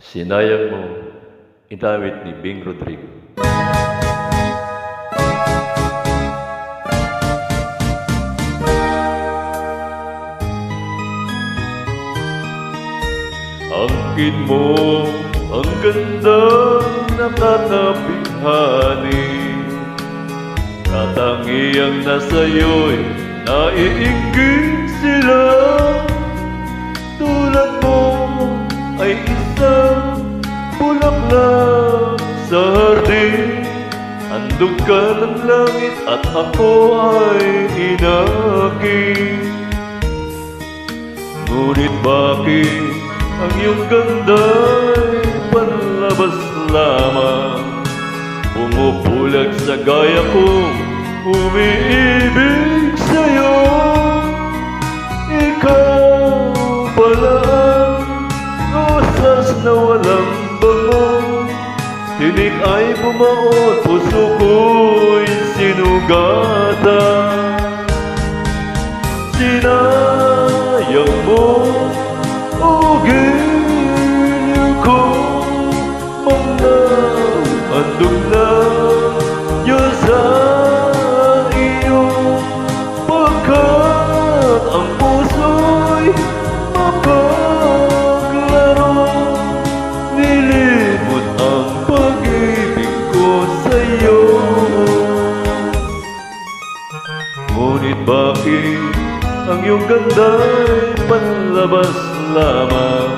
Sinayang Mo, inawit ni Bing Rodrigo. Angkin mo ang gandang nakatabighani, katangiang nasa'yo'y naiinggit sila. Tulad mo ay isang bulaklak sa hardin, handog ka ng langit at ako ay inakit. Ngunit bakit ang iyong ganda'y panlabas lamang, pumupulag sa gaya kong umiibig sa'yo? Ikaw pala ang rosas na walang bango, tinig ay bumaon, puso ko'y sinugatan. Sinayang mo o giliw ko, mga handog na Diyos ang iyong pagkat ang puso'y mapaglaro. Nilimot ang pag-ibig ko sa'yo. Ngunit bakit ang iyong ganda'y panlabas lamang,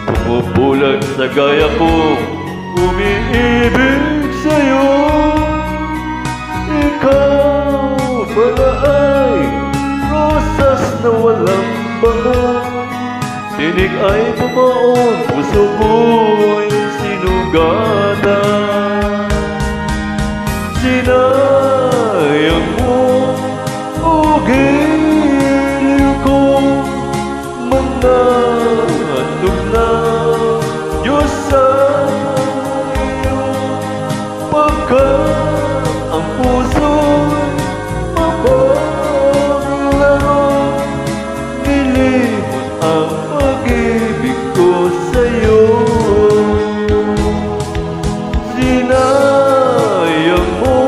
pumupulag sa gaya kong umiibig sa'yo? Ikaw pala ay rosas na walang bango, tinig ay bumaon, puso ko'y sinugatan. Sinayang mo o giliw ko, mga handog na Diyos sa iyo, pagkat ang puso'y mapaglaro. Nilimot ang pag-ibig ko sa'yo. Sinayang mo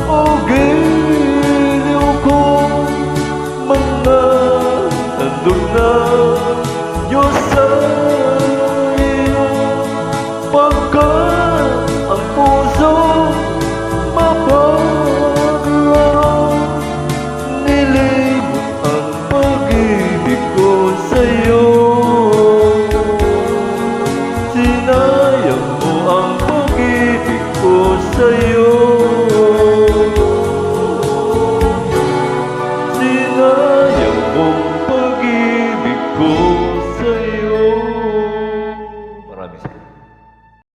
o giliw ko, mga handog na Diyos sa iyo, pagkat ang puso mapaglaro. Nilimot ang pag-ibig ko sa'yo. Sinayang mo ang pag-ibig ko sa'yo. Sinayang mong pag-ibig ko.